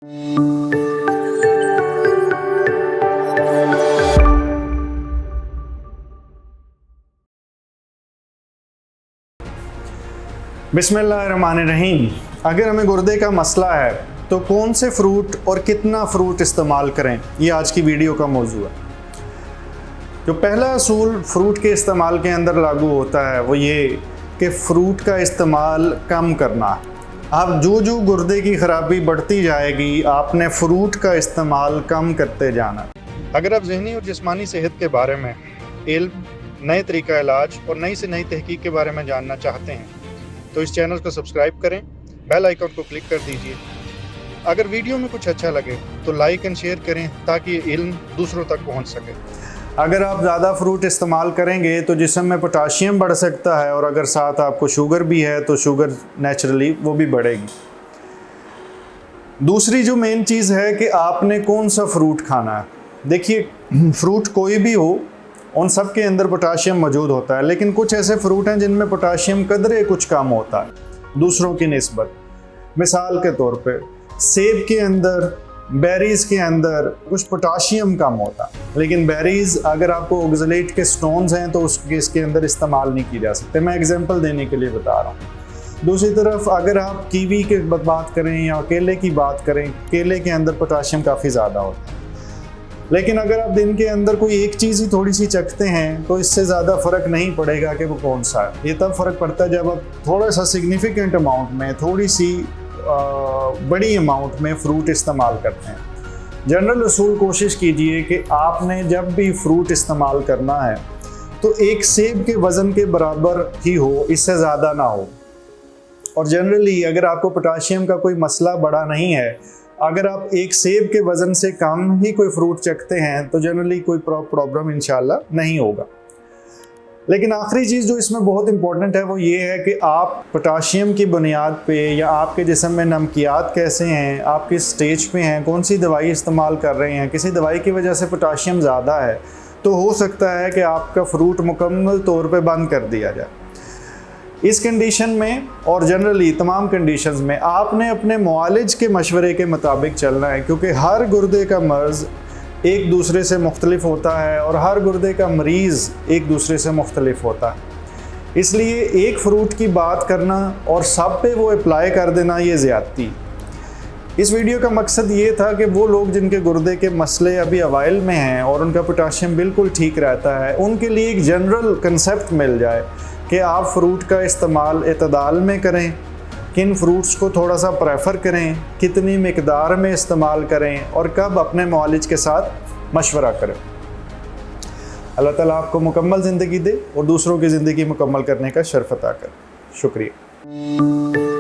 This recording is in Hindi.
बिस्मिल्लाहिर्रहमानिर्रहीम। अगर हमें गुर्दे का मसला है तो कौन से फ्रूट और कितना फ्रूट इस्तेमाल करें, ये आज की वीडियो का मौजू है। जो पहला असूल फ्रूट के इस्तेमाल के अंदर लागू होता है वो ये कि फ़्रूट का इस्तेमाल कम करना। अब जो गुर्दे की ख़राबी बढ़ती जाएगी आपने फ़्रूट का इस्तेमाल कम करते जाना। अगर आप ज़हनी और जिस्मानी सेहत के बारे में इल्म, नए तरीका इलाज और नई से नई तहकीक के बारे में जानना चाहते हैं तो इस चैनल को सब्सक्राइब करें, बेल आइकन को क्लिक कर दीजिए। अगर वीडियो में कुछ अच्छा लगे तो लाइक एंड शेयर करें ताकि ये इल्म दूसरों तक पहुंच सके। अगर आप ज़्यादा फ्रूट इस्तेमाल करेंगे तो जिस्म में पोटाशियम बढ़ सकता है और अगर साथ आपको शुगर भी है तो शुगर नेचुरली वो भी बढ़ेगी। दूसरी जो मेन चीज़ है कि आपने कौन सा फ्रूट खाना है। देखिए, फ्रूट कोई भी हो उन सब के अंदर पोटाशियम मौजूद होता है, लेकिन कुछ ऐसे फ्रूट हैं जिनमें पोटाशियम कदरे कुछ कम होता है दूसरों की निस्बत। मिसाल के तौर पे सेब के अंदर, बेरीज़ के अंदर कुछ पोटाशियम कम होता है, लेकिन बेरीज़ अगर आपको ऑक्सलेट के स्टोन्स हैं तो इसके अंदर इस्तेमाल नहीं की जा सकते। मैं एग्जांपल देने के लिए बता रहा हूँ। दूसरी तरफ अगर आप कीवी की बात करें या केले की बात करें, केले के अंदर पोटाशियम काफ़ी ज़्यादा होता है, लेकिन अगर आप दिन के अंदर कोई एक चीज़ ही थोड़ी सी चखते हैं तो इससे ज़्यादा फ़र्क नहीं पड़ेगा कि वो कौन सा है। ये तब फ़र्क पड़ता है जब आप थोड़ा सा सिग्निफिकेंट अमाउंट में, थोड़ी सी बड़ी अमाउंट में फ़्रूट इस्तेमाल करते हैं। जनरल असूल कोशिश कीजिए कि आपने जब भी फ्रूट इस्तेमाल करना है तो एक सेब के वज़न के बराबर ही हो, इससे ज़्यादा ना हो। और जनरली अगर आपको पोटाशियम का कोई मसला बड़ा नहीं है, अगर आप एक सेब के वज़न से कम ही कोई फ्रूट चखते हैं तो जनरली कोई प्रॉब्लम इंशाल्लाह नहीं होगा। लेकिन आखिरी चीज़ जो इसमें बहुत इंपॉर्टेंट है वो ये है कि आप पोटाशियम की बुनियाद पे या आपके जिस्म में नमकियात कैसे हैं, आप किस स्टेज पे हैं, कौन सी दवाई इस्तेमाल कर रहे हैं, किसी दवाई की वजह से पोटाशियम ज़्यादा है तो हो सकता है कि आपका फ्रूट मुकम्मल तौर पे बंद कर दिया जाए। इस कंडीशन में और जनरली तमाम कंडीशंस में आपने अपने मुआलिज के मशवरे के मुताबिक चलना है, क्योंकि हर गुर्दे का मर्ज़ एक दूसरे से मुख्तलिफ होता है और हर गुर्दे का मरीज़ एक दूसरे से मुख्तलिफ होता है। इसलिए एक फ़्रूट की बात करना और सब पे वो अप्लाई कर देना ये ज़्यादती। इस वीडियो का मकसद ये था कि वो लोग जिनके गुर्दे के मसले अभी अवाइल में हैं और उनका पोटाशियम बिल्कुल ठीक रहता है, उनके लिए एक जनरल कंसेप्ट मिल जाए कि आप फ्रूट का इस्तेमाल एतदाल में करें, किन फ्रूट्स को थोड़ा सा प्रेफर करें, कितनी मिकदार में इस्तेमाल करें और कब अपने मुआलिज के साथ मशवरा करें। अल्लाह ताला आपको मुकम्मल ज़िंदगी दे और दूसरों की ज़िंदगी मुकम्मल करने का शर्फ अता करे। शुक्रिया।